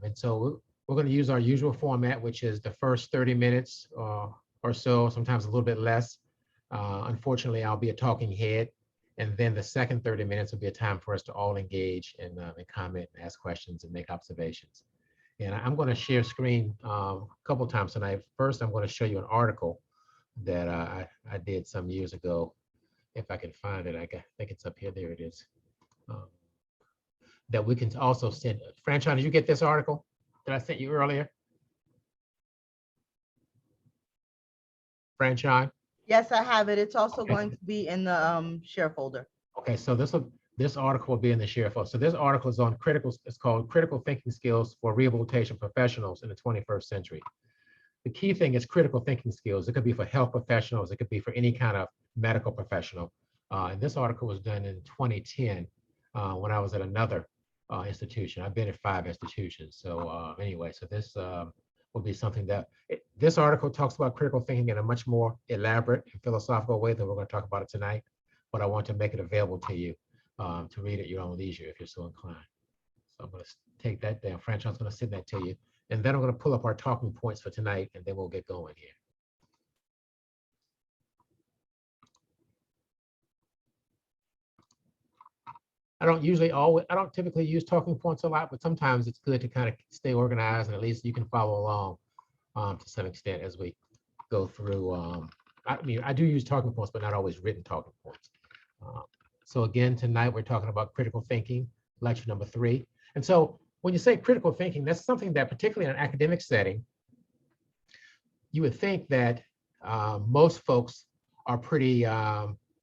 And so we're going to use our usual format, which is the first 30 minutes or so, sometimes a little bit less. Unfortunately, I'll be a talking head. And then the second 30 minutes will be a time for us to all engage and comment, and ask questions, and make observations. And I'm going to share screen a couple times tonight. First, I'm going to show you an article that I did some years ago. If I can find it, I think it's up here. There it is. That we can also send. Franchon, did you get this article that I sent you earlier? Franchon? Yes, I have it. It's also Okay. going to be in the share folder. Okay, so this article will be in the share folder. So this article is on it's called Critical Thinking Skills for Rehabilitation Professionals in the 21st Century. The key thing is critical thinking skills. It could be for health professionals. It could be for any kind of medical professional. And this article was done in 2010 when I was at another institution. I've been at 5 institutions. So anyway, so this will be something that this article talks about critical thinking in a much more elaborate and philosophical way than we're going to talk about it tonight. But I want to make it available to you to read at your own leisure if you're so inclined. So I'm going to take that down. Franchon's going to send that to you. And then I'm going to pull up our talking points for tonight, and then we'll get going here. I don't typically use talking points a lot, but sometimes it's good to kind of stay organized, and at least you can follow along to some extent as we go through. I mean, I do use talking points, but not always written talking points. So again, tonight we're talking about critical thinking, lecture number 3. And so when you say critical thinking, that's something that, particularly in an academic setting, you would think that most folks are pretty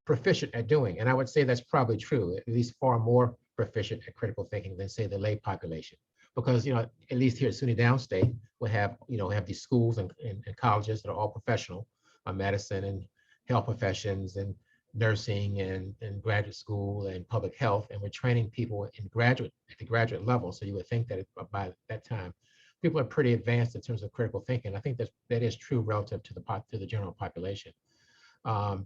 proficient at doing. And I would say that's probably true, at least far more proficient at critical thinking than, say, the lay population. Because, at least here at SUNY Downstate, we have these schools and colleges that are all professional, medicine and health professions and nursing and graduate school and public health. And we're training people at the graduate level. So you would think that by that time, people are pretty advanced in terms of critical thinking. I think that is true relative to the general population. But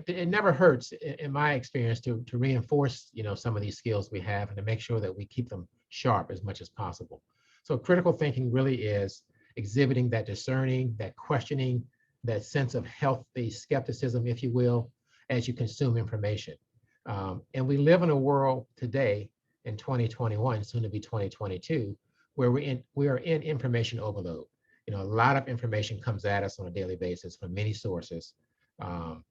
it never hurts, in my experience, to reinforce some of these skills we have and to make sure that we keep them sharp as much as possible. So critical thinking really is exhibiting that discerning, that questioning, that sense of healthy skepticism, if you will, as you consume information. And we live in a world today in 2021, soon to be 2022, where we are in information overload. A lot of information comes at us on a daily basis from many sources. And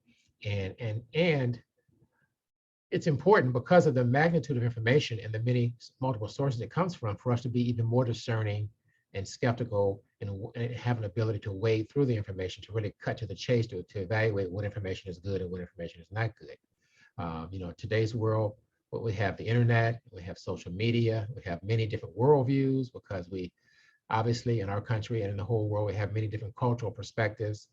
it's important, because of the magnitude of information and the multiple sources it comes from, for us to be even more discerning and skeptical and have an ability to wade through the information, to really cut to the chase, to evaluate what information is good and what information is not good. Today's world, we have the internet, we have social media, we have many different worldviews, because we obviously, in our country and in the whole world, we have many different cultural perspectives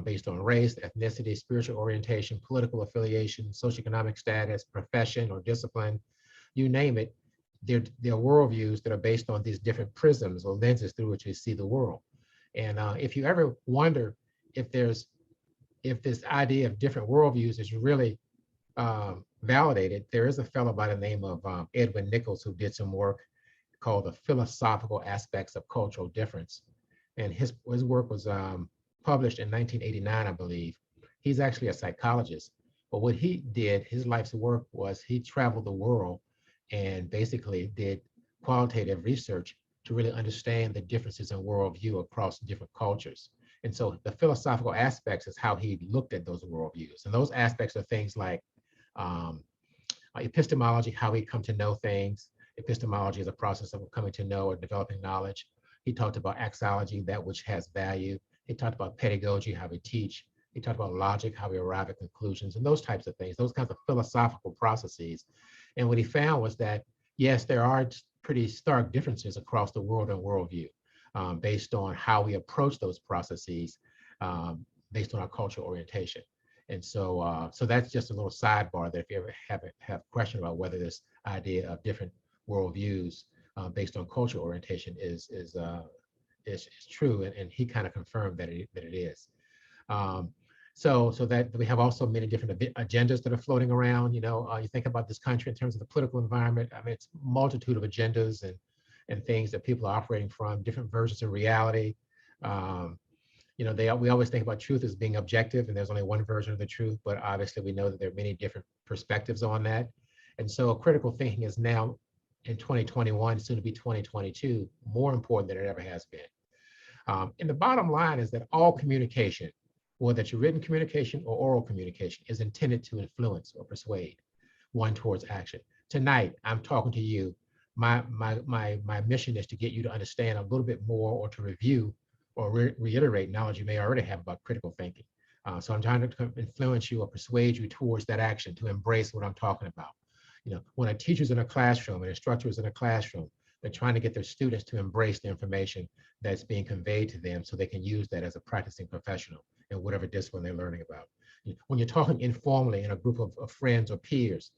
based on race, ethnicity, spiritual orientation, political affiliation, socioeconomic status, profession or discipline, you name it. They're worldviews that are based on these different prisms or lenses through which we see the world. And if you ever wonder if this idea of different worldviews is really validated, there is a fellow by the name of Edwin Nichols who did some work called The Philosophical Aspects of Cultural Difference. And his work was published in 1989, I believe. He's actually a psychologist, but what he did, his life's work, was he traveled the world and basically did qualitative research to really understand the differences in worldview across different cultures. And so the philosophical aspects is how he looked at those worldviews. And those aspects are things like epistemology, how we come to know things. Epistemology is a process of coming to know or developing knowledge. He talked about axiology, that which has value. He talked about pedagogy, how we teach. He talked about logic, how we arrive at conclusions, and those types of things, those kinds of philosophical processes. And what he found was that, yes, there are pretty stark differences across the world and worldview based on how we approach those processes based on our cultural orientation. And so that's just a little sidebar that if you ever have a question about whether this idea of different worldviews based on cultural orientation is true, and he kind of confirmed that it is. So that we have also many different agendas that are floating around. You think about this country in terms of the political environment. I mean, it's a multitude of agendas and things that people are operating from, different versions of reality. Um, we always think about truth as being objective, and there's only one version of the truth. But obviously, we know that there are many different perspectives on that. And so, critical thinking is now in 2021, soon to be 2022, more important than it ever has been. And the bottom line is that all communication, whether it's written communication or oral communication, is intended to influence or persuade one towards action. Tonight, I'm talking to you. My mission is to get you to understand a little bit more, or to review or reiterate knowledge you may already have about critical thinking. So I'm trying to influence you or persuade you towards that action, to embrace what I'm talking about. When a teacher's in a classroom, an instructor is in a classroom, they're trying to get their students to embrace the information that's being conveyed to them, so they can use that as a practicing professional in whatever discipline they're learning about. When you're talking informally in a group of friends or peers,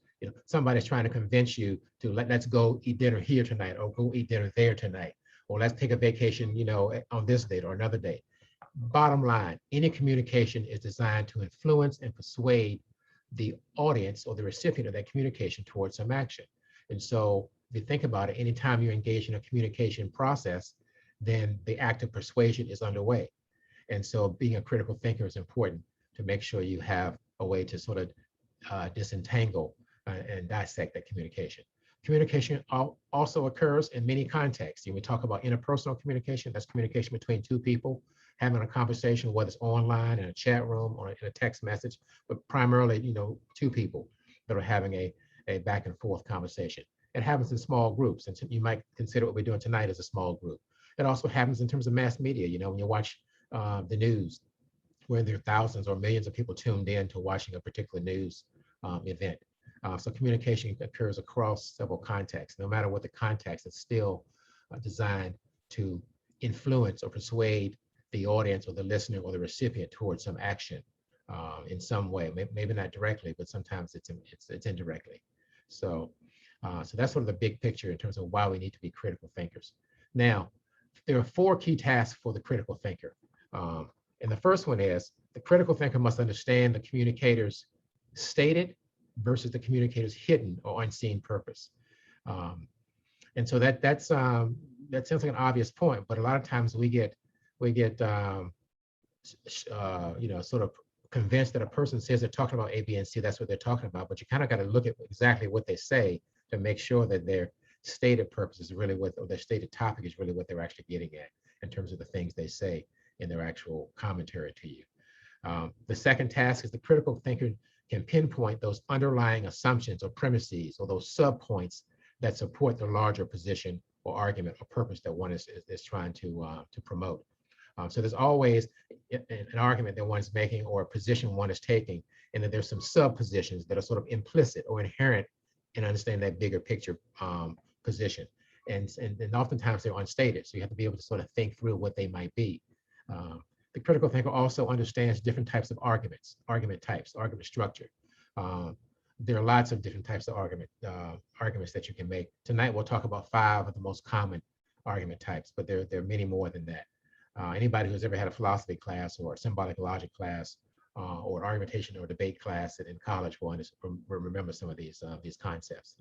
somebody's trying to convince you to let's go eat dinner here tonight, or go eat dinner there tonight, or let's take a vacation, on this date or another date. Bottom line, any communication is designed to influence and persuade the audience or the recipient of that communication towards some action. And so if you think about it, anytime you're engaged in a communication process, then the act of persuasion is underway. And so being a critical thinker is important, to make sure you have a way to sort of disentangle and dissect that communication. Communication also occurs in many contexts. We talk about interpersonal communication. That's communication between two people having a conversation, whether it's online, in a chat room, or in a text message, but primarily, two people that are having a back and forth conversation. It happens in small groups, and you might consider what we're doing tonight as a small group. It also happens in terms of mass media. When you watch the news, where there are thousands or millions of people tuned in to watching a particular news event. So communication occurs across several contexts. No matter what the context, it's still designed to influence or persuade the audience or the listener or the recipient towards some action in some way. Maybe not directly, but sometimes it's indirectly. So that's sort of the big picture in terms of why we need to be critical thinkers. Now, there are 4 key tasks for the critical thinker. And the first one is, the critical thinker must understand the communicator's stated versus the communicator's hidden or unseen purpose. And so that sounds like an obvious point, but a lot of times we get sort of convinced that a person says they're talking about A, B, and C, that's what they're talking about. But you kind of got to look at exactly what they say to make sure that their stated purpose is really what, or their stated topic is really what they're actually getting at in terms of the things they say in their actual commentary to you. The second task is, the critical thinker can pinpoint those underlying assumptions or premises, or those subpoints that support the larger position or argument or purpose that one is trying to promote. So there's always an argument that one's making, or a position one is taking, and that there's some sub-positions that are sort of implicit or inherent in understanding that bigger picture position. And oftentimes they're unstated, so you have to be able to sort of think through what they might be. The critical thinker also understands different types of arguments, argument types, argument structure. There are lots of different types of arguments that you can make. Tonight we'll talk about 5 of the most common argument types, but there are many more than that. Anybody who's ever had a philosophy class or a symbolic logic class or an argumentation or debate class in college will remember some of these concepts.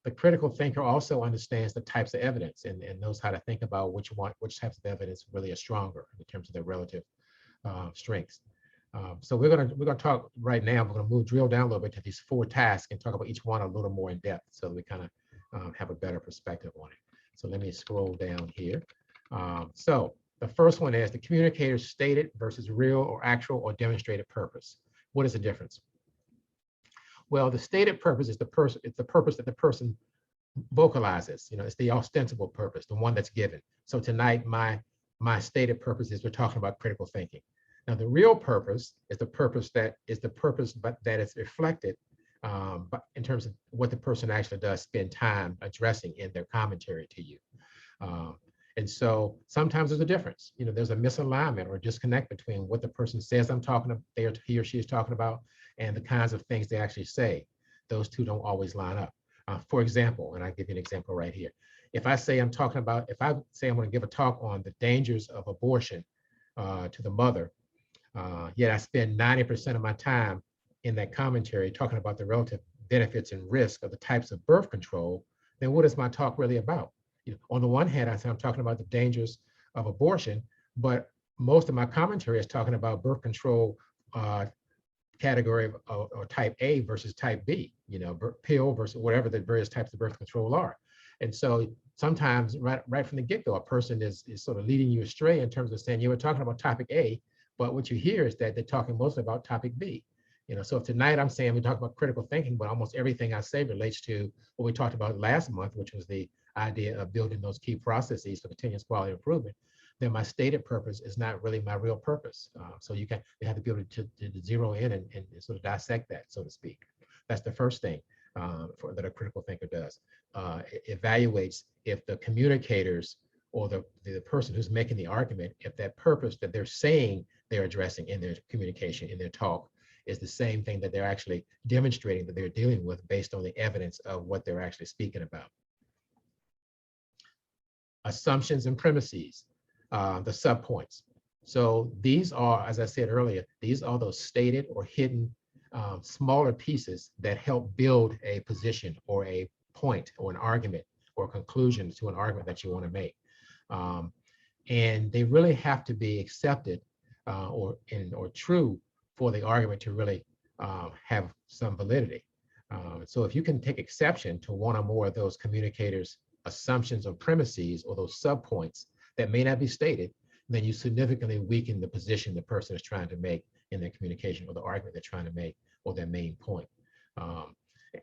The critical thinker also understands the types of evidence and knows how to think about which types of evidence really are stronger in terms of their relative strengths. So we're gonna talk right now. We're gonna drill down a little bit to these 4 tasks and talk about each one a little more in depth, so that we kind of have a better perspective on it. So let me scroll down here. So the first one is the communicator's stated versus real or actual or demonstrated purpose. What is the difference? Well, the stated purpose is the purpose that the person vocalizes. It's the ostensible purpose, the one that's given. So tonight, my stated purpose is we're talking about critical thinking. Now, the real purpose is the purpose that is reflected but in terms of what the person actually does spend time addressing in their commentary to you. And so sometimes there's a difference. There's a misalignment or disconnect between what the person says he or she is talking about and the kinds of things they actually say. Those two don't always line up. For example, and I'll give you an example right here. If I say I'm going to give a talk on the dangers of abortion to the mother, Yet I spend 90% of my time in that commentary talking about the relative benefits and risk of the types of birth control, then what is my talk really about? On the one hand, I say I'm talking about the dangers of abortion, but most of my commentary is talking about birth control category or type A versus type B, pill versus whatever the various types of birth control are. And so sometimes right from the get-go, a person is sort of leading you astray in terms of saying you were talking about topic A, but what you hear is that they're talking mostly about topic B. So tonight I'm saying we talk about critical thinking, but almost everything I say relates to what we talked about last month, which was the idea of building those key processes for continuous quality improvement. Then my stated purpose is not really my real purpose. So you have to be able to zero in and sort of dissect that, so to speak. That's the first thing that a critical thinker does. It evaluates if the communicators or the person who's making the argument, if that purpose that they're saying they're addressing in their communication, in their talk, is the same thing that they're actually demonstrating that they're dealing with based on the evidence of what they're actually speaking about. Assumptions and premises, the subpoints. So these are, as I said earlier, these are those stated or hidden smaller pieces that help build a position or a point or an argument or a conclusion to an argument that you want to make. And they really have to be accepted or true for the argument to really have some validity. So if you can take exception to one or more of those communicators' assumptions or premises or those subpoints that may not be stated, then you significantly weaken the position the person is trying to make in their communication or the argument they're trying to make or their main point.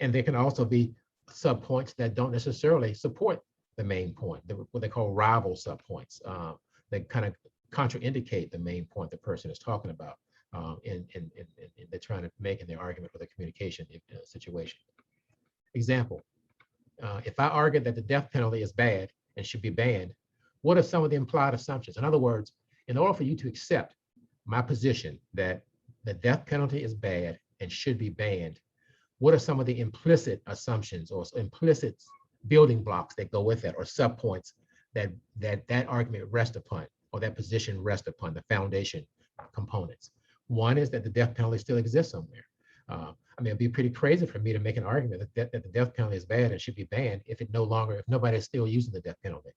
And there can also be subpoints that don't necessarily support the main point, what they call rival subpoints. That kind of contraindicate the main point the person is talking about in they're trying to make in their argument or the communication situation. Example, if I argue that the death penalty is bad and should be banned, what are some of the implied assumptions? In other words, in order for you to accept my position that the death penalty is bad and should be banned, what are some of the implicit assumptions or implicit building blocks that go with that, or subpoints that argument rests upon, or that position rests upon, the foundation components? One is that the death penalty still exists somewhere. I mean, it'd be pretty crazy for me to make an argument that the death penalty is bad and should be banned if nobody is still using the death penalty,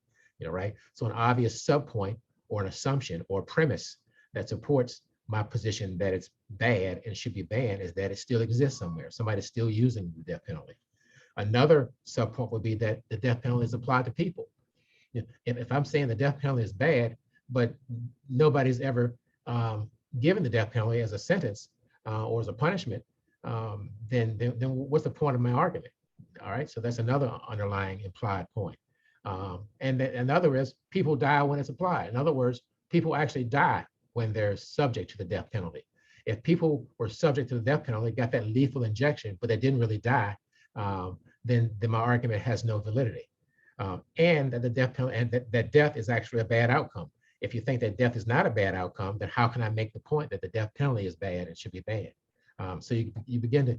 right? So an obvious subpoint or an assumption or premise that supports my position that it's bad and should be banned is that it still exists somewhere. Somebody's still using the death penalty. Another subpoint would be that the death penalty is applied to people. If I'm saying the death penalty is bad, but nobody's ever given the death penalty as a sentence or as a punishment, then what's the point of my argument? All right, so that's another underlying implied point. And another is people die when it's applied. In other words, people actually die when they're subject to the death penalty. If people were subject to the death penalty, got that lethal injection, but they didn't really die, then my argument has no validity. And that the death penalty and that death is actually a bad outcome. If you think that death is not a bad outcome, then how can I make the point that the death penalty is bad and should be banned? So you begin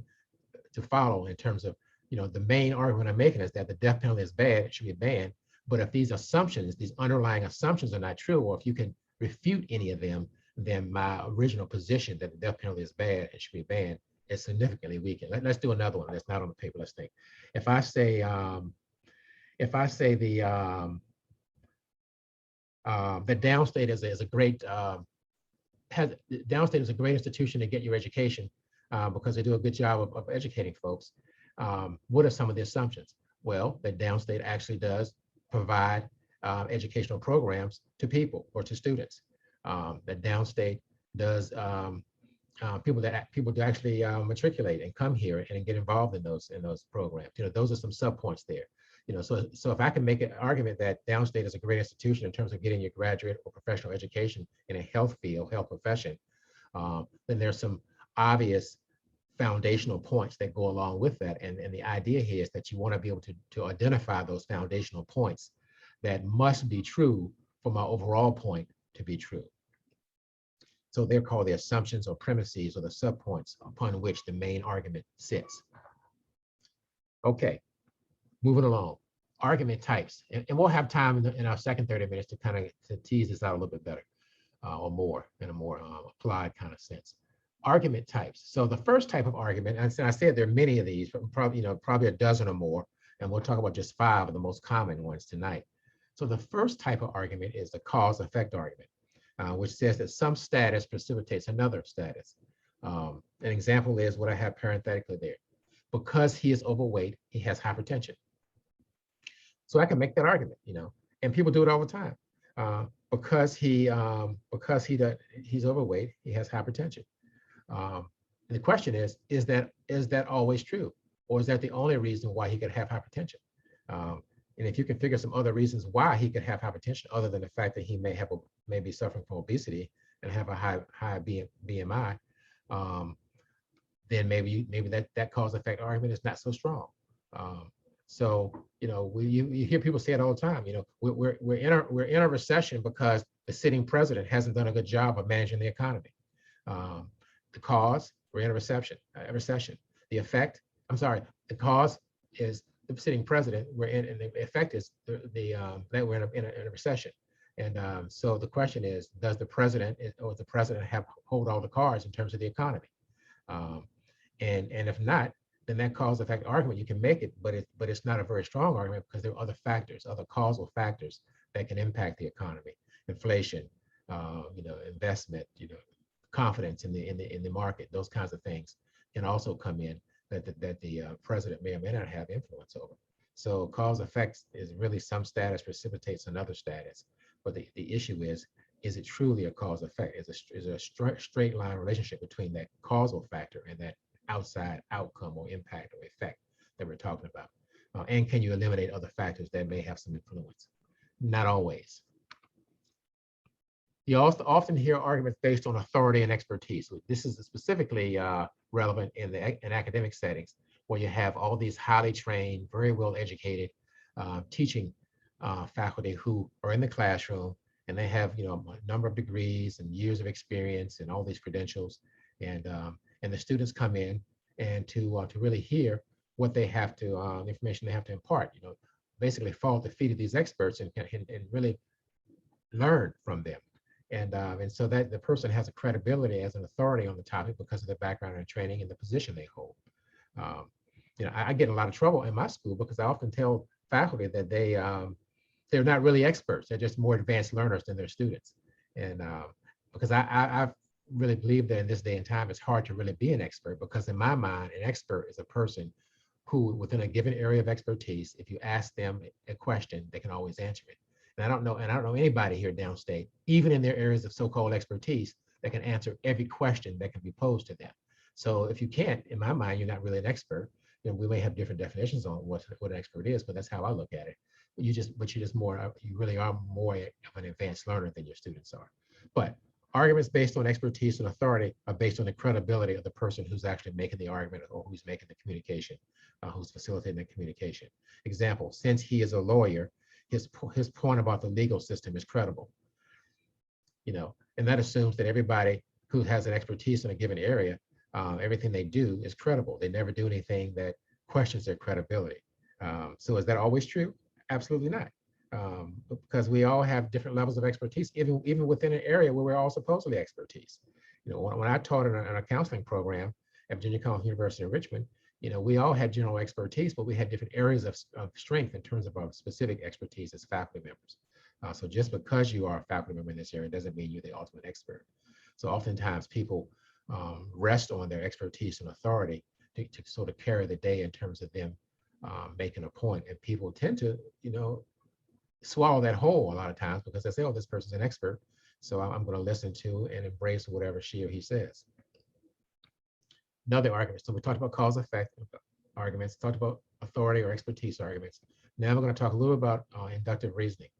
to follow in terms of, the main argument I'm making is that the death penalty is bad, it should be banned. But if these assumptions, these underlying assumptions are not true, or if you can refute any of them, then my original position that the death penalty is bad and should be banned is significantly weakened. Let's do another one that's not on the paper. Let's think. If I say the Downstate is a great Downstate is a great institution to get your education because they do a good job of educating folks. What are some of the assumptions? Well, that Downstate actually does provide educational programs to people or to students. That Downstate does people do actually matriculate and come here and get involved in those programs. Those are some subpoints there. So if I can make an argument that Downstate is a great institution in terms of getting your graduate or professional education in a health field, health profession, then there's some obvious foundational points that go along with that. And the idea here is that you want to be able to identify those foundational points that must be true for my overall point to be true. So they're called the assumptions or premises or the subpoints upon which the main argument sits. Okay, moving along. Argument types, and we'll have time in our second 30 minutes to kind of tease this out a little bit better. or more in a more applied kind of sense. Argument types. So the first type of argument, and I said there are many of these, but probably a dozen or more, and we'll talk about just 5 of the most common ones tonight. So the first type of argument is the cause-effect argument, which says that some status precipitates another status. An example is what I have parenthetically there. Because he is overweight, he has hypertension. So I can make that argument, and people do it all the time. Because he's overweight, he has hypertension. And the question is that always true? Or is that the only reason why he could have hypertension? And if you can figure some other reasons why he could have hypertension, other than the fact that he may be suffering from obesity and have a high BMI, then maybe that cause effect argument is not so strong. So you hear people say it all the time. We're in a recession because the sitting president hasn't done a good job of managing the economy. The cause, we're in a recession. The effect, the cause is the sitting president. And the effect is that we're in a recession. And so the question is, does the president hold all the cards in terms of the economy? And if not, then that cause effect argument, you can make it, but it's not a very strong argument because there are other factors, other causal factors that can impact the economy. Inflation, investment, confidence in the market, those kinds of things can also come in that the president may or may not have influence over. So cause effects is really some status precipitates another status. But the issue is it truly a cause effect? Is there a straight line relationship between that causal factor and that outside outcome or impact or effect that we're talking about? And can you eliminate other factors that may have some influence? Not always. You also often hear arguments based on authority and expertise. This is specifically relevant in academic settings where you have all these highly trained, very well educated teaching faculty who are in the classroom, and they have a number of degrees and years of experience and all these credentials, and the students come in and to really hear what they have to the information they have to impart. Basically fall at the feet of these experts and really learn from them. And so that the person has a credibility as an authority on the topic because of their background and training and the position they hold. I get in a lot of trouble in my school because I often tell faculty that they're not really experts. They're just more advanced learners than their students. And because I really believe that in this day and time, it's hard to really be an expert because in my mind, an expert is a person who within a given area of expertise, if you ask them a question, they can always answer it. And I don't know anybody here at Downstate, even in their areas of so-called expertise, that can answer every question that can be posed to them. So if you can't, in my mind, you're not really an expert. We may have different definitions on what an expert is, but that's how I look at it. You really are more of an advanced learner than your students are. But arguments based on expertise and authority are based on the credibility of the person who's actually making the argument or who's making the communication, who's facilitating the communication. Example, since he is a lawyer, his point about the legal system is credible. And that assumes that everybody who has an expertise in a given area, everything they do is credible. They never do anything that questions their credibility. So is that always true? Absolutely not. Because we all have different levels of expertise, even within an area where we're all supposedly expertise. When I taught in a counseling program at Virginia College University in Richmond, we all had general expertise, but we had different areas of strength in terms of our specific expertise as faculty members. So just because you are a faculty member in this area doesn't mean you're the ultimate expert. So oftentimes people rest on their expertise and authority to sort of carry the day in terms of them making a point. And people tend to, swallow that whole a lot of times because they say, oh, this person's an expert, so I'm going to listen to and embrace whatever she or he says. Another argument. So we talked about cause effect arguments, talked about authority or expertise arguments. Now we're going to talk a little about inductive reasoning.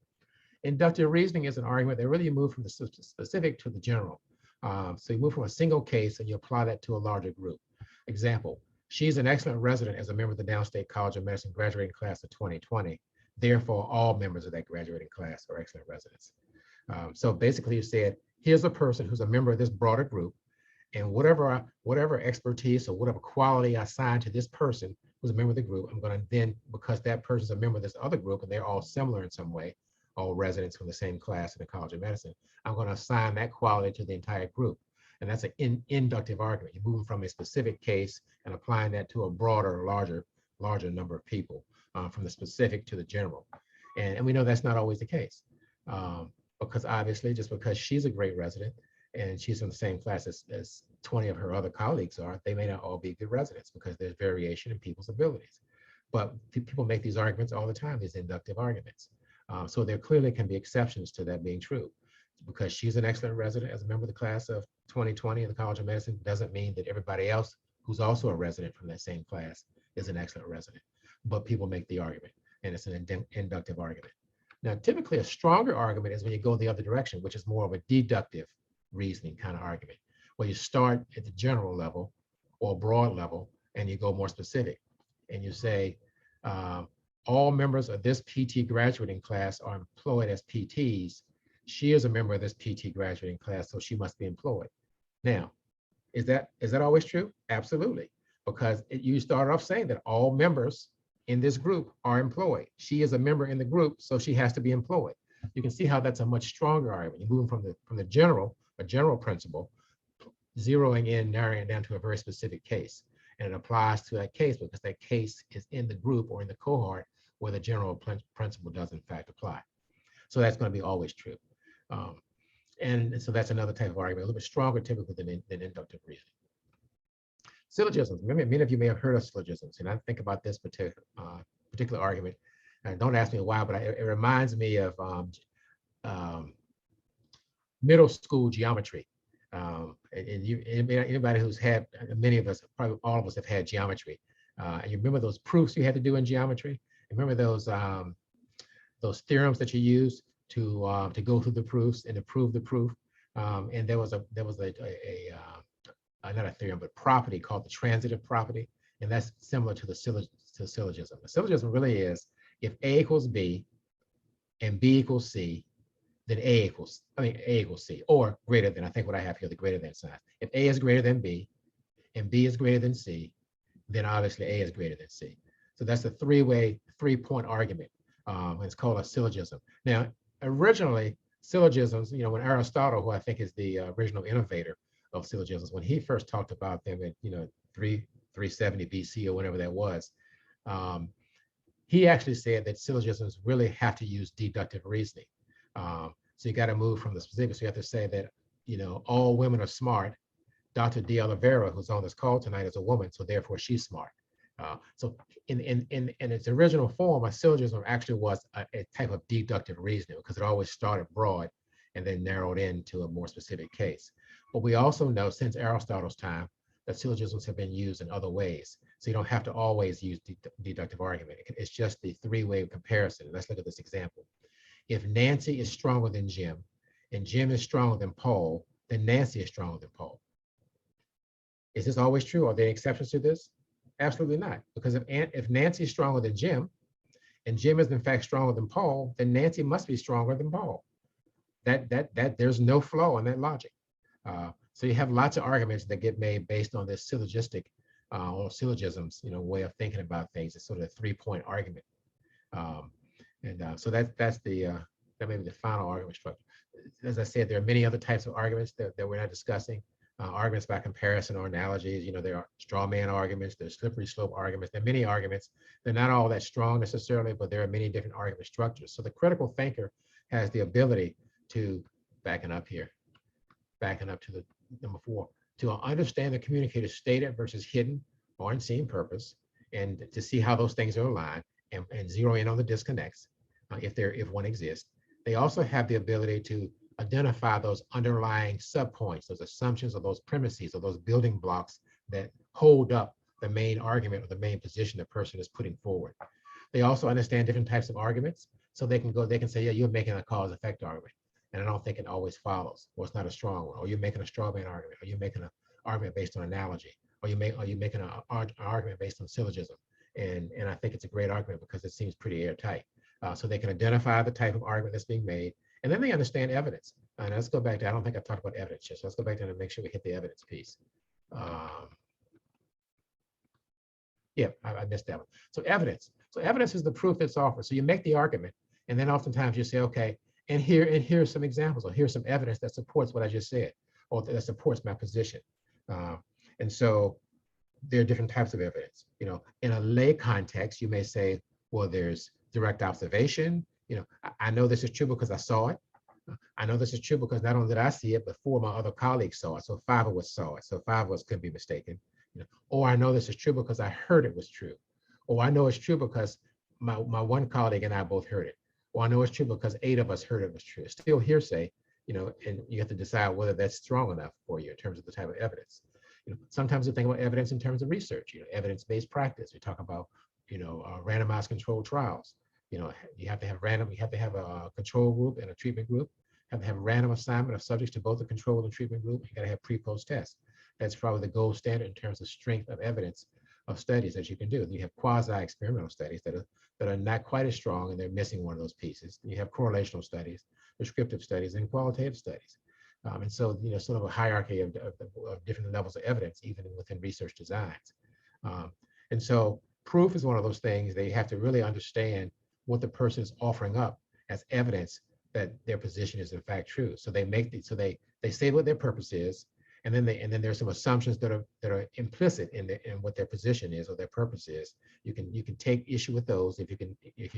Inductive reasoning is an argument that really moves from the specific to the general. So you move from a single case and you apply that to a larger group. Example, she's an excellent resident as a member of the Downstate College of Medicine graduating class of 2020. Therefore, all members of that graduating class are excellent residents. So basically you said, here's a person who's a member of this broader group, and whatever expertise or whatever quality I assign to this person who's a member of the group, I'm going to then, because that person's a member of this other group and they're all similar in some way, all residents from the same class in the College of Medicine, I'm going to assign that quality to the entire group. And that's an inductive argument. You're moving from a specific case and applying that to a broader, larger number of people, from the specific to the general. And we know that's not always the case, because obviously just because she's a great resident and she's in the same class as 20 of her other colleagues are, they may not all be good residents because there's variation in people's abilities. But people make these arguments all the time, these inductive arguments. So there clearly can be exceptions to that being true. Because she's an excellent resident as a member of the class of 2020 in the College of Medicine doesn't mean that everybody else who's also a resident from that same class is an excellent resident. But people make the argument, and it's an inductive argument. Now, typically a stronger argument is when you go the other direction, which is more of a deductive reasoning kind of argument, where you start at the general level or broad level, and you go more specific. And you say, all members of this PT graduating class are employed as PTs. She is a member of this PT graduating class, so she must be employed. Now, is that always true? Absolutely, because you start off saying that all members in this group are employed. She is a member in the group, so she has to be employed. You can see how that's a much stronger argument. You're moving from the general principle, zeroing in, narrowing it down to a very specific case. And it applies to that case because that case is in the group or in the cohort where the general principle does in fact apply. So that's going to be always true. And so that's another type of argument, a little bit stronger typically than inductive reasoning. Syllogisms. Many of you may have heard of syllogisms, and I think about this particular argument. And don't ask me why, but it reminds me of middle school geometry. And anybody who's had, many of us, probably all of us have had geometry. And you remember those proofs you had to do in geometry? Remember those theorems that you used to go through the proofs and to prove the proof? And there was not a theorem, but property called the transitive property. And that's similar to the syllogism. The syllogism really is, if A equals B and B equals C, then A equals C, or greater than. I think what I have here, the greater than sign. If A is greater than B and B is greater than C, then obviously A is greater than C. So that's a three-point argument. It's called a syllogism. Now, originally, syllogisms, when Aristotle, who I think is the original innovator of syllogisms, when he first talked about them at 370 BC or whatever that was, he actually said that syllogisms really have to use deductive reasoning. So you got to move from the specific. So you have to say that, all women are smart. Dr. De Oliveira, who's on this call tonight, is a woman, so therefore she's smart. So in its original form, a syllogism actually was a type of deductive reasoning because it always started broad and then narrowed into a more specific case. But we also know since Aristotle's time that syllogisms have been used in other ways. So you don't have to always use deductive argument. It's just the three-way comparison. Let's look at this example. If Nancy is stronger than Jim and Jim is stronger than Paul, then Nancy is stronger than Paul. Is this always true? Are there exceptions to this? Absolutely not. Because if Nancy is stronger than Jim and Jim is in fact stronger than Paul, then Nancy must be stronger than Paul. That there's no flaw in that logic. So you have lots of arguments that get made based on this syllogistic or syllogisms, way of thinking about things. It's sort of a three-point argument. So that may be the final argument structure. As I said, there are many other types of arguments that we're not discussing. Arguments by comparison or analogies. There are straw man arguments, there's slippery slope arguments. There are many arguments. They're not all that strong necessarily, but there are many different argument structures. So the critical thinker has the ability to, backing up to the number 4, to understand the communicator's stated versus hidden or unseen purpose, and to see how those things are aligned and zero in on the disconnects if one exists. They also have the ability to identify those underlying subpoints, those assumptions or those premises or those building blocks that hold up the main argument or the main position the person is putting forward. They also understand different types of arguments, so they can say, yeah, you're making a cause effect argument, and I don't think it always follows, or it's not a strong one, or you're making a straw man argument, or you're making an argument based on analogy, or you're making an argument based on syllogism. And I think it's a great argument because it seems pretty airtight. So they can identify the type of argument that's being made, and then they understand evidence. And let's go back to, I don't think I've talked about evidence yet, so let's go back to and make sure we hit the evidence piece. Yeah, I missed that one. So evidence is the proof that's offered. So you make the argument, And then oftentimes you say, okay, and here's some examples, or here's some evidence that supports what I just said, or that supports my position. Uh, and so there are different types of evidence. In a lay context, you may say, well, there's direct observation. I know this is true because I saw it. I know this is true because not only did I see it, but 4 of my other colleagues saw it. So 5 of us saw it. So 5 of us could be mistaken. Or I know this is true because I heard it was true. Or I know it's true because my one colleague and I both heard it. Or I know it's true because 8 of us heard it was true. It's still hearsay, and you have to decide whether that's strong enough for you in terms of the type of evidence. Sometimes we think about evidence in terms of research, evidence-based practice. We talk about, randomized controlled trials. You have to have a control group and a treatment group. You have to have random assignment of subjects to both the control and treatment group. You got to have pre-post tests. That's probably the gold standard in terms of strength of evidence of studies that you can do. You have quasi-experimental studies that are not quite as strong, and they're missing one of those pieces. You have correlational studies, descriptive studies, and qualitative studies. And so, sort of a hierarchy of different levels of evidence, even within research designs. And so proof is one of those things that you have to really understand what the person is offering up as evidence that their position is in fact true. So they say what their purpose is, and then there's some assumptions that are implicit in what their position is or their purpose is. You can take issue with those if you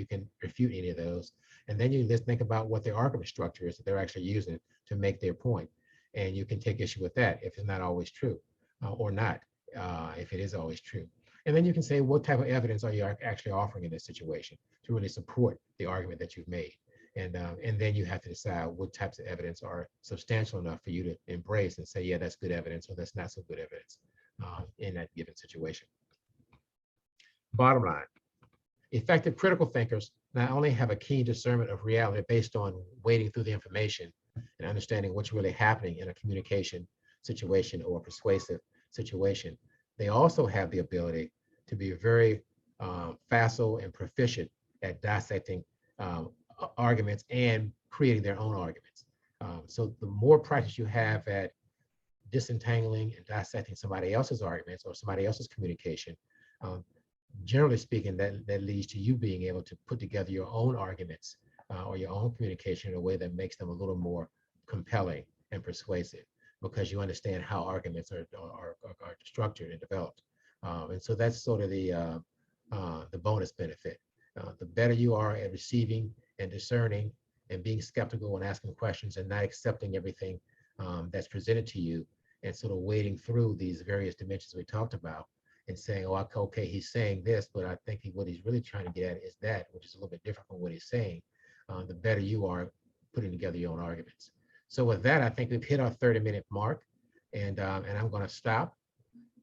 can refute any of those, and then you just think about what their argument structure is that they're actually using to make their point, and you can take issue with that if it's not always true, or not if it is always true. And then you can say, what type of evidence are you actually offering in this situation to really support the argument that you've made? And then you have to decide what types of evidence are substantial enough for you to embrace and say, yeah, that's good evidence, or that's not so good evidence in that given situation. Bottom line, effective critical thinkers not only have a keen discernment of reality based on wading through the information and understanding what's really happening in a communication situation or a persuasive situation, they also have the ability to be very facile and proficient at dissecting arguments and creating their own arguments. So the more practice you have at disentangling and dissecting somebody else's arguments or somebody else's communication, generally speaking, that leads to you being able to put together your own arguments or your own communication in a way that makes them a little more compelling and persuasive, because you understand how arguments are structured and developed. And so that's sort of the bonus benefit. The better you are at receiving and discerning and being skeptical and asking questions and not accepting everything that's presented to you, and sort of wading through these various dimensions we talked about and saying, oh, okay, he's saying this, but I think what he's really trying to get at is that, which is a little bit different from what he's saying, the better you are putting together your own arguments. So with that, I think we've hit our 30-minute mark, and I'm going to stop,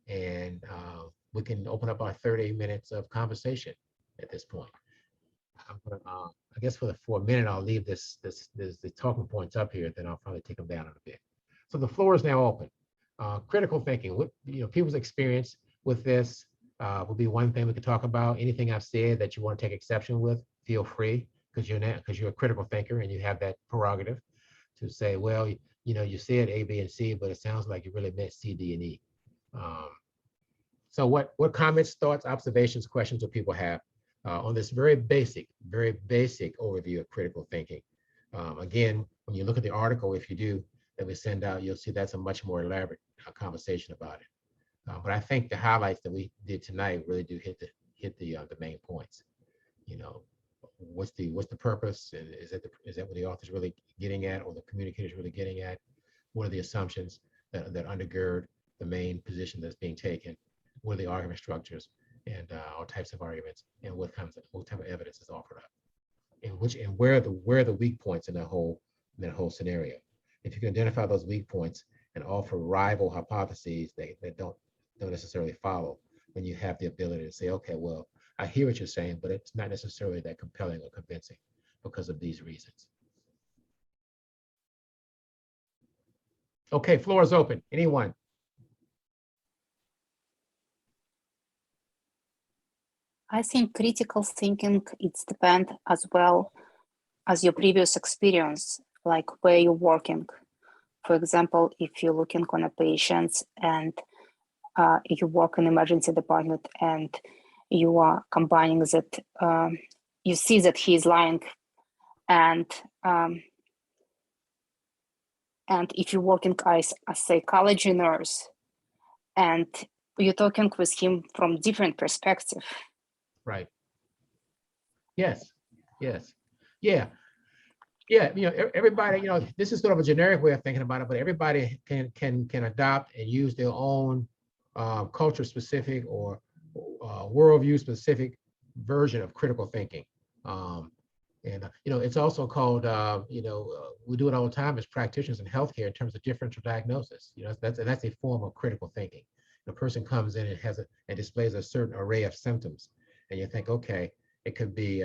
and we can open up our 30 minutes of conversation at this point. I'm gonna, I guess for a minute, I'll leave the talking points up here, then I'll probably take them down in a bit. So the floor is now open. Critical thinking, what people's experience with this would be one thing we could talk about. Anything I've said that you want to take exception with, feel free, because you're a critical thinker and you have that prerogative to say, well, you said A, B, and C, but it sounds like you really meant C, D, and E. So what comments, thoughts, observations, questions do people have on this very basic overview of critical thinking? Again, when you look at the article, if you do, that we send out, you'll see that's a much more elaborate conversation about it. But I think the highlights that we did tonight really do hit the main points. What's the purpose? And is that what the author's really getting at, or the communicator's really getting at? What are the assumptions that undergird the main position that's being taken? What are the argument structures and all types of arguments, and what type of evidence is offered up, and where are the weak points in that whole scenario? If you can identify those weak points and offer rival hypotheses that don't necessarily follow, then you have the ability to say, okay, well, I hear what you're saying, but it's not necessarily that compelling or convincing because of these reasons. Okay, floor is open. Anyone? I think critical thinking, it's depend as well as your previous experience, like where you're working. For example, if you're looking on a patient and you work in emergency department and you are combining that, you see that he is lying and if you're working as a psychology nurse, and you're talking with him from different perspective. Right. Yes. Yes. Yeah. Yeah. Everybody, this is sort of a generic way of thinking about it, but everybody can adopt and use their own culture specific or worldview specific version of critical thinking. It's also called, we do it all the time as practitioners in healthcare in terms of differential diagnosis. That's a form of critical thinking. The person comes in and displays a certain array of symptoms, and you think, okay, it could be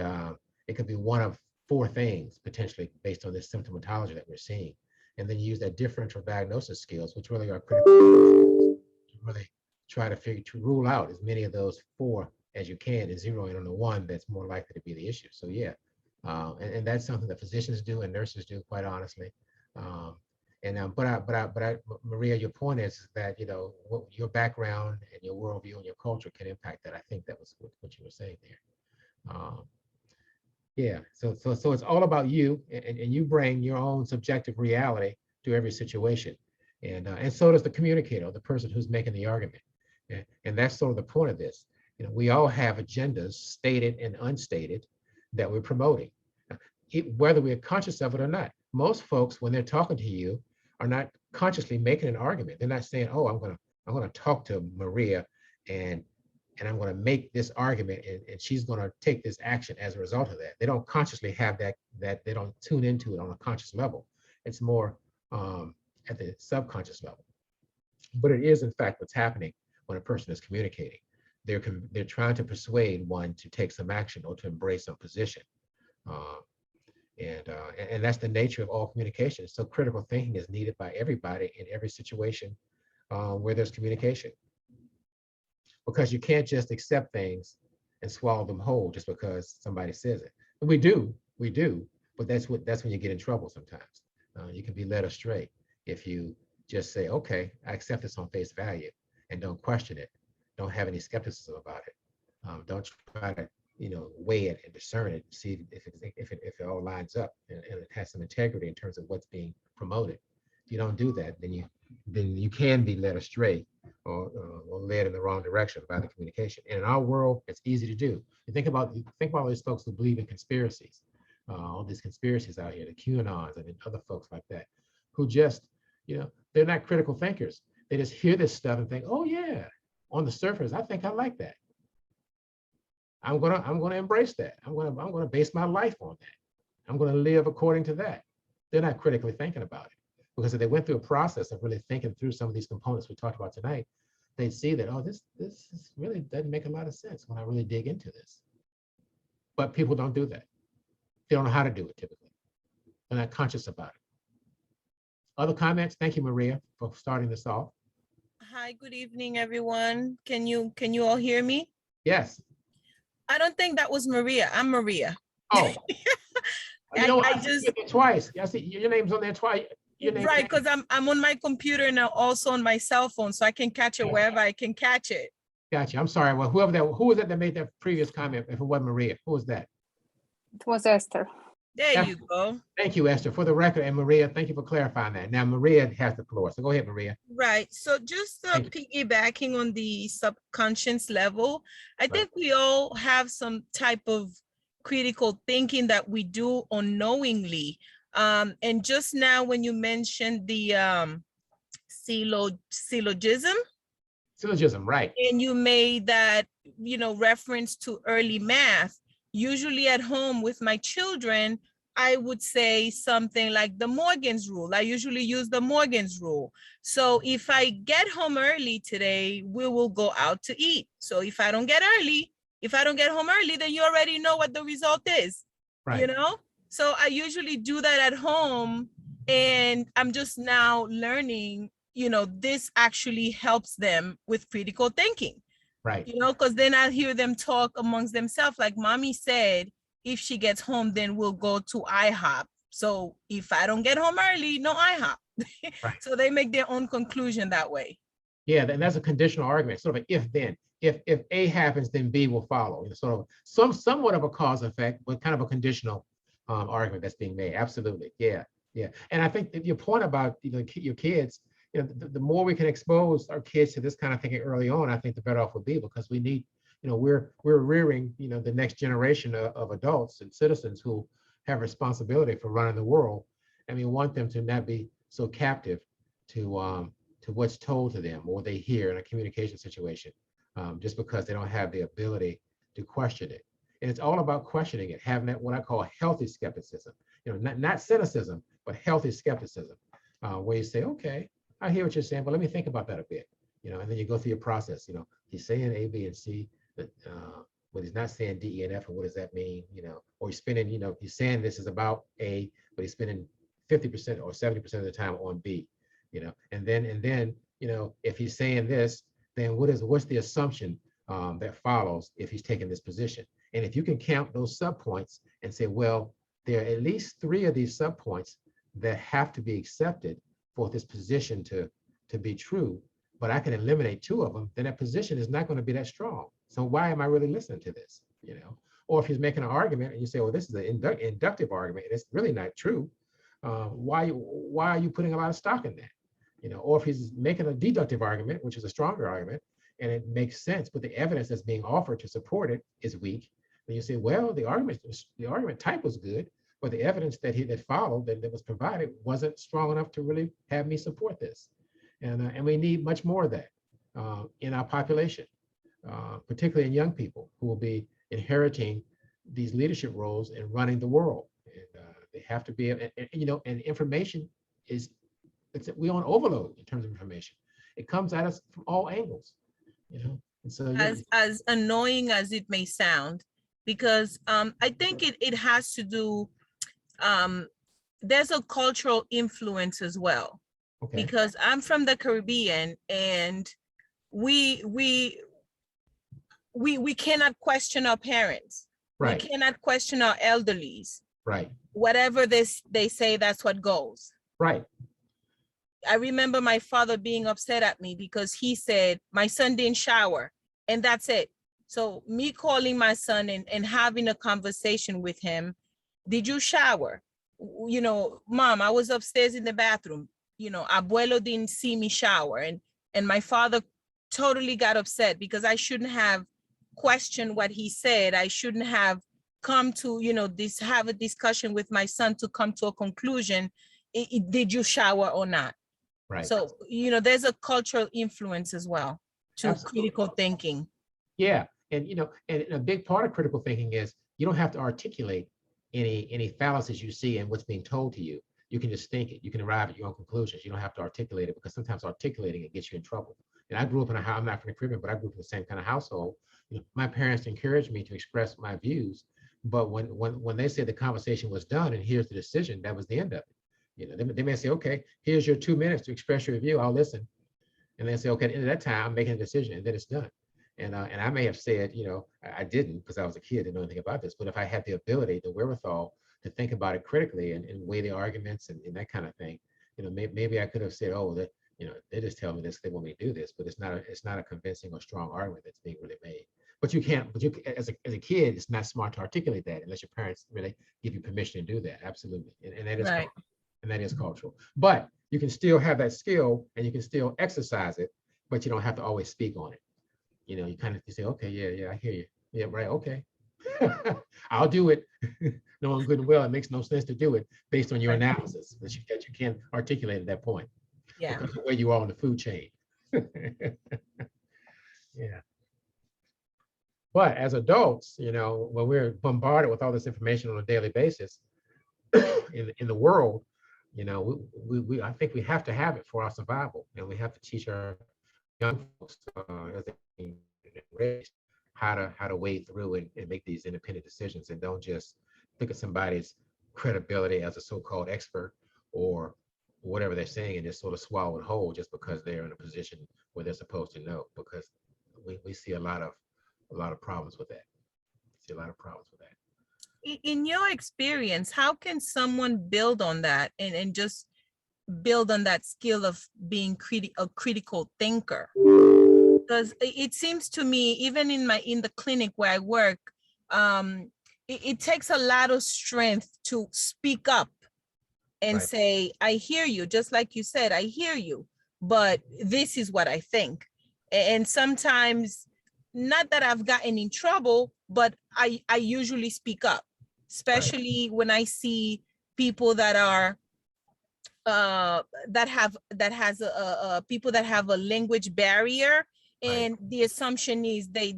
one of four things potentially based on this symptomatology that we're seeing, and then you use that differential diagnosis skills, which really are critical skills, to really try to rule out as many of those four as you can and zero in on the one that's more likely to be the issue. So yeah. And that's something that physicians do and nurses do, quite honestly. Maria, your point is that what your background and your worldview and your culture can impact that. I think that was what you were saying there. Yeah. So it's all about you, and you bring your own subjective reality to every situation, and so does the communicator, the person who's making the argument, and that's sort of the point of this. We all have agendas, stated and unstated, that we're promoting, whether we're conscious of it or not. Most folks, when they're talking to you, are not consciously making an argument. They're not saying, "Oh, I'm gonna talk to Maria, and I'm gonna make this argument, and she's gonna take this action as a result of that." They don't consciously have that they don't tune into it on a conscious level. It's more at the subconscious level. But it is, in fact, what's happening when a person is communicating. They're trying to persuade one to take some action or to embrace some position. And that's the nature of all communication. So critical thinking is needed by everybody in every situation where there's communication, because you can't just accept things and swallow them whole just because somebody says it. And we do, but that's when you get in trouble sometimes. You can be led astray if you just say, "Okay, I accept this on face value," and don't question it. Don't have any skepticism about it. Don't try to weigh it and discern it, see if it all lines up and it has some integrity in terms of what's being promoted. If you don't do that, then you can be led astray or led in the wrong direction by the communication. And in our world, it's easy to do. You think about all these folks who believe in conspiracies, all these conspiracies out here, the QAnons and other folks like that, who just they're not critical thinkers. They just hear this stuff and think, "Oh yeah, on the surface, I think I like that. I'm gonna embrace that. I'm gonna base my life on that. I'm gonna live according to that." They're not critically thinking about it, because if they went through a process of really thinking through some of these components we talked about tonight, they'd see that, oh, this really doesn't make a lot of sense when I really dig into this. But people don't do that. They don't know how to do it typically. They're not conscious about it. Other comments? Thank you, Maria, for starting this off. Hi, good evening, everyone. Can you all hear me? Yes. I don't think that was Maria. I'm Maria. Oh. I just twice. I see your name's on there twice. Right, because I'm on my computer now, also on my cell phone, so I can catch it wherever I can catch it. Gotcha. I'm sorry. Well, who was it that made that previous comment? If it wasn't Maria, who was that? It was Esther. There you go. Thank you, Esther, for the record. And Maria, thank you for clarifying that. Now, Maria has the floor. So go ahead, Maria. Right. So just piggybacking on the subconscious level, I think we all have some type of critical thinking that we do unknowingly. And just now when you mentioned the syllogism. Syllogism, right. And you made that, reference to early math. Usually at home with my children, I would say something like the Morgan's rule. I usually use the Morgan's rule. So if I get home early today, we will go out to eat. So if I don't get home early, then you already know what the result is, right. So I usually do that at home, and I'm just now learning, this actually helps them with critical thinking. Right. Because then I hear them talk amongst themselves, like Mommy said, if she gets home, then we'll go to IHOP. So if I don't get home early, no IHOP. Right. So they make their own conclusion that way. Yeah, and that's a conditional argument, sort of an if-then. If A happens, then B will follow. Sort of somewhat of a cause effect, but kind of a conditional argument that's being made. Absolutely. Yeah. Yeah. And I think that your point about, your kids, the more we can expose our kids to this kind of thinking early on, I think the better off we'll be, because we need, we're rearing, the next generation of adults and citizens who have responsibility for running the world. And we want them to not be so captive to what's told to them or they hear in a communication situation, just because they don't have the ability to question it. And it's all about questioning it, having that what I call healthy skepticism. Not cynicism, but healthy skepticism, where you say, okay, I hear what you're saying, but let me think about that a bit. And then you go through your process. He's saying A, B, and C, but he's not saying D, E, and F, and what does that mean? Or he's spending, he's saying this is about A, but he's spending 50% or 70% of the time on B. And then if he's saying this, then what's the assumption that follows if he's taking this position? And if you can count those subpoints and say, well, there are at least 3 of these subpoints that have to be accepted for this position to be true, but I can eliminate 2 of them, then that position is not going to be that strong. So why am I really listening to this? Or if he's making an argument and you say, well, this is an inductive argument and it's really not true, why are you putting a lot of stock in that? Or if he's making a deductive argument, which is a stronger argument, and it makes sense, but the evidence that's being offered to support it is weak, then you say, well, the argument type was good, but the evidence that followed, that was provided, wasn't strong enough to really have me support this. And we need much more of that in our population, particularly in young people who will be inheriting these leadership roles and running the world. And they have to be, and information we're on overload in terms of information. It comes at us from all angles, And so as annoying as it may sound, because I think it has to do, there's a cultural influence as well. Okay. Because I'm from the Caribbean and we cannot question our parents. Right. We cannot question our elderlies. Right. Whatever they say, that's what goes. Right. I remember my father being upset at me because he said my son didn't shower, and that's it. So me calling my son and having a conversation with him, did you shower? Mom, I was upstairs in the bathroom. Abuelo didn't see me shower. And my father totally got upset because I shouldn't have questioned what he said. I shouldn't have come to, have a discussion with my son to come to a conclusion. Did you shower or not? Right. So, there's a cultural influence as well to Absolutely. Critical thinking. Yeah. And, and a big part of critical thinking is you don't have to articulate any fallacies you see and what's being told to you. You can just think it. You can arrive at your own conclusions. You don't have to articulate it, because sometimes articulating it gets you in trouble. And I grew up in a house, I'm not from the Caribbean, but I grew up in the same kind of household. My parents encouraged me to express my views, but when they said the conversation was done and here's the decision, that was the end of it. They may say, okay, here's your 2 minutes to express your view. I'll listen. And they say, okay, at the end of that time, I'm making a decision, and then it's done. And I may have said, I didn't, because I was a kid, didn't know anything about this. But if I had the ability, the wherewithal to think about it critically and weigh the arguments and that kind of thing, maybe I could have said, oh, that, they just tell me this, they want me to do this, but it's not a convincing or strong argument that's being really made. But you can't, as a kid, it's not smart to articulate that unless your parents really give you permission to do that. Absolutely. And that is right. And that is cultural. But you can still have that skill and you can still exercise it, but you don't have to always speak on it. You kind of say, okay, yeah, I hear you. Yeah, right, okay. I'll do it. Knowing good and well, it makes no sense to do it based on your analysis that you can't articulate at that point. Yeah. Because of where you are on the food chain. Yeah. But as adults, when we're bombarded with all this information on a daily basis in the world, I think we have to have it for our survival, and we have to teach our young folks as they raised how to wade through and make these independent decisions, and don't just look at somebody's credibility as a so-called expert or whatever they're saying and just sort of swallow it whole just because they're in a position where they're supposed to know. Because we see a lot of problems with that. In your experience, how can someone build on that and just build on that skill of being a critical thinker? Because it seems to me, even in the clinic where I work, it takes a lot of strength to speak up and Right. say, I hear you, just like you said, I hear you, but this is what I think. And sometimes, not that I've gotten in trouble, but I usually speak up, especially when I see people that are people that have a language barrier, and the assumption is they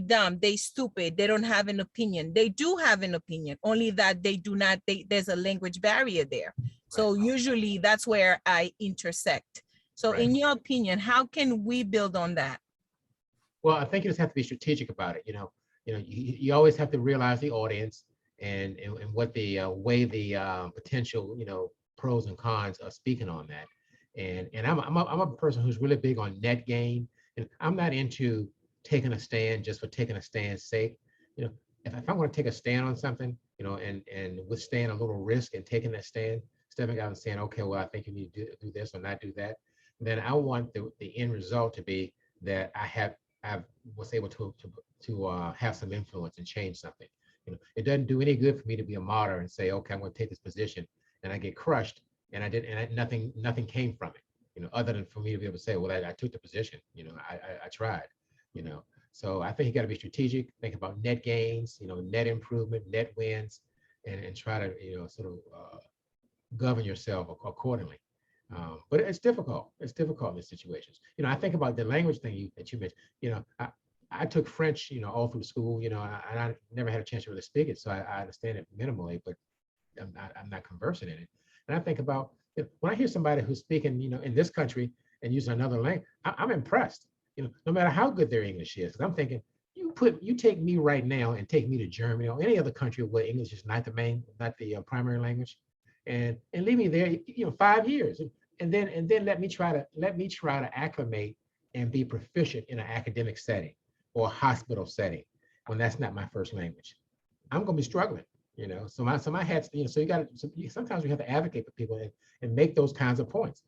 dumb, they stupid, they don't have an opinion. They do have an opinion, only that they do not, there's a language barrier there. So usually that's where I intersect. So in your opinion, how can we build on that? Well, I think you just have to be strategic about it. You always have to realize the audience and what the way the potential, pros and cons are speaking on that. And I'm a person who's really big on net gain, and I'm not into taking a stand just for taking a stand's sake. If I'm going to take a stand on something, and withstand a little risk and taking that stand, stepping out and saying, okay, well, I think you need to do this or not do that, then I want the end result to be that I was able to have some influence and change something. It doesn't do any good for me to be a martyr and say, okay, I'm going to take this position, and I get crushed, and nothing came from it, other than for me to be able to say, well, I took the position, I tried, So I think you got to be strategic, think about net gains, net improvement, net wins, and try to, sort of govern yourself accordingly. But it's difficult. It's difficult in these situations. I think about the language thing that you mentioned. I took French, all through school, and I never had a chance to really speak it, so I understand it minimally, but I'm not conversant in it. And I think about when I hear somebody who's speaking, in this country and using another language, I'm impressed. No matter how good their English is, because I'm thinking, you take me right now and take me to Germany or any other country where English is not the primary language, and leave me there, 5 years, and then let me try to acclimate and be proficient in an academic setting or a hospital setting when that's not my first language. I'm going to be struggling, So my head's, so sometimes we have to advocate for people and make those kinds of points,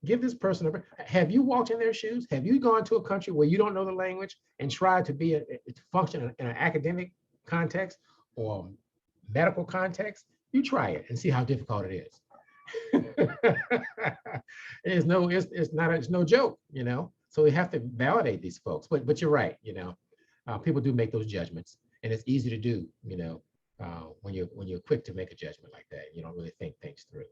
give this person have you walked in their shoes? Have you gone to a country where you don't know the language and tried to be to function in an academic context or medical context? You try it and see how difficult it is. It's no joke, So we have to validate these folks. But you're right, people do make those judgments, and it's easy to do, when you're quick to make a judgment like that. You don't really think things through.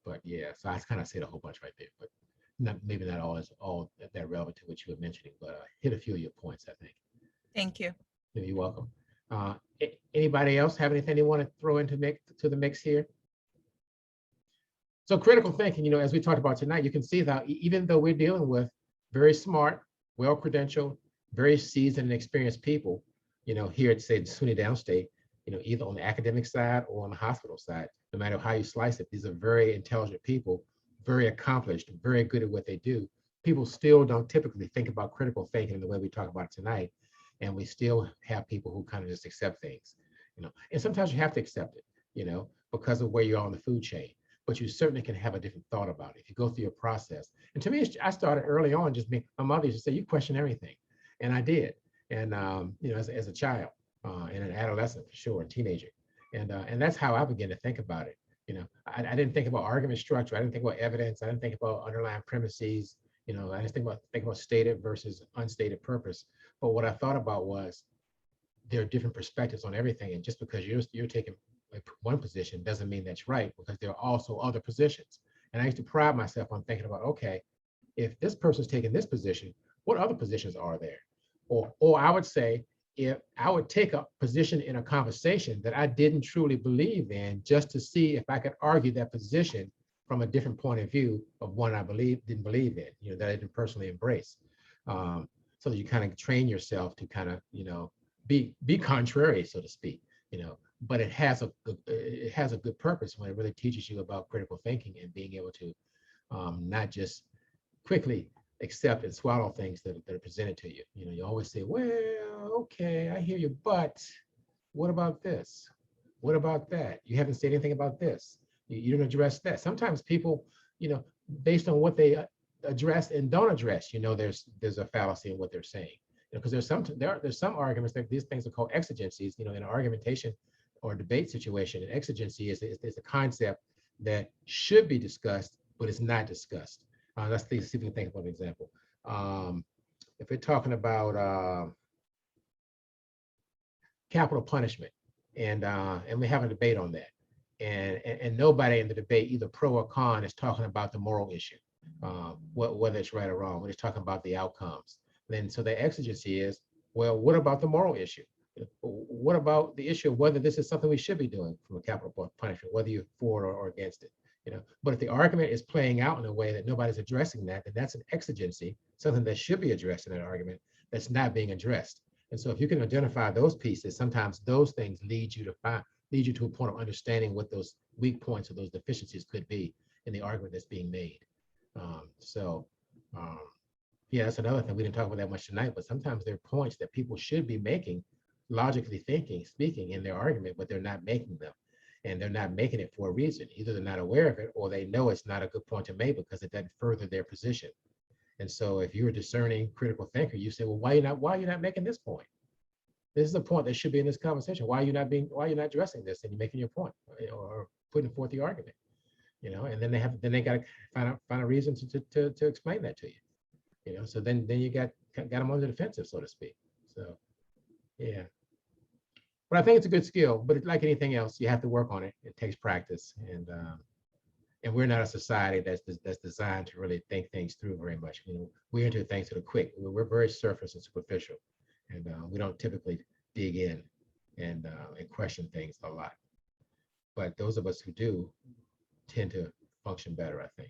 But yeah, so I kind of said a whole bunch right there, but maybe not all that relevant to what you were mentioning, but hit a few of your points, I think. Thank you. You're welcome. Anybody else have anything they want to throw into the mix here? So critical thinking, as we talked about tonight, you can see that even though we're dealing with very smart, well-credentialed, very seasoned and experienced people, here at, say, SUNY Downstate, either on the academic side or on the hospital side, no matter how you slice it, these are very intelligent people, very accomplished, very good at what they do. People still don't typically think about critical thinking in the way we talk about it tonight. And we still have people who kind of just accept things, and sometimes you have to accept it, because of where you're on the food chain, but you certainly can have a different thought about it if you go through your process. And to me, I started early on, my mother used to say, you question everything. And I did. And, as a child and an adolescent, for sure, a teenager. And that's how I began to think about it. I didn't think about argument structure. I didn't think about evidence. I didn't think about underlying premises. I just think about stated versus unstated purpose. But what I thought about was there are different perspectives on everything. And just because you're taking one position doesn't mean that's right, because there are also other positions. And I used to pride myself on thinking about, okay, if this person's taking this position, what other positions are there? Or I would say, if I would take a position in a conversation that I didn't truly believe in, just to see if I could argue that position from a different point of view of one I didn't believe in, that I didn't personally embrace. So that you kind of train yourself to kind of, be contrary, so to speak, but it has a good purpose when it really teaches you about critical thinking and being able to not just quickly accept and swallow things that are presented to you. You always say, well, okay, I hear you, but what about this? What about that? You haven't said anything about this. You didn't address that. Sometimes people, based on what they address and don't address, there's a fallacy in what they're saying. Because there's some arguments that these things are called exigencies, in an argumentation or debate situation. An exigency is a concept that should be discussed, but it's not discussed. Let's see if we can think of an example. If we're talking about capital punishment, and we have a debate on that, and nobody in the debate, either pro or con, is talking about the moral issue, whether it's right or wrong. We're just talking about the outcomes. Then, so the exigency is, well, what about the moral issue? What about the issue of whether this is something we should be doing from a capital punishment, whether you're for it or against it? But if the argument is playing out in a way that nobody's addressing that, then that's an exigency, something that should be addressed in an argument that's not being addressed. And so if you can identify those pieces, sometimes those things lead you to a point of understanding what those weak points or those deficiencies could be in the argument that's being made. Yeah, that's another thing. We didn't talk about that much tonight, but sometimes there are points that people should be making, logically speaking in their argument, but they're not making them. And they're not making it for a reason. Either they're not aware of it, or they know it's not a good point to make because it doesn't further their position. And so if you're a discerning critical thinker, you say, well, why are you not making this point? This is a point that should be in this conversation. Why are you not addressing this and you're making your point or putting forth the argument? And then they got to find a reason to explain that to you. So then you got them on the defensive, so to speak. So yeah. But I think it's a good skill, but it's like anything else, you have to work on it. It takes practice, and we're not a society that's designed to really think things through very much. We're into things that are quick. We're very surface and superficial, and we don't typically dig in and question things a lot. But those of us who do tend to function better, I think.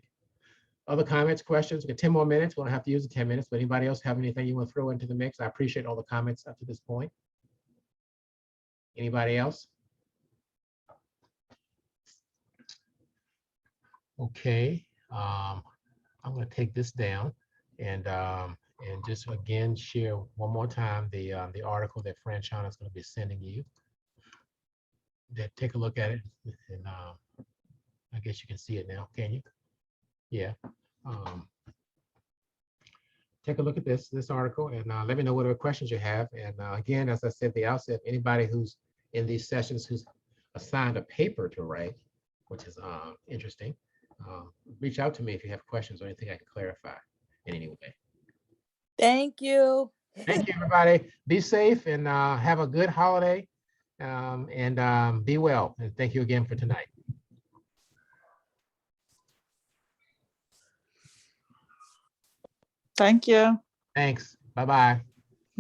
Other comments, questions? We got 10 more minutes. We don't have to use the 10 minutes, but anybody else have anything you want to throw into the mix? I appreciate all the comments up to this point. Anybody else? Okay, I'm going to take this down and just again share one more time the article that Franchana is going to be sending you. Take a look at it, and I guess you can see it now. Can you? Yeah. Take a look at this article and let me know whatever questions you have. And again, as I said at the outset, anybody who's in these sessions who's assigned a paper to write, which is interesting, reach out to me if you have questions or anything I can clarify in any way. Thank you. Thank you, everybody. Be safe and have a good holiday, and be well. And thank you again for tonight. Thank you. Thanks. Bye-bye.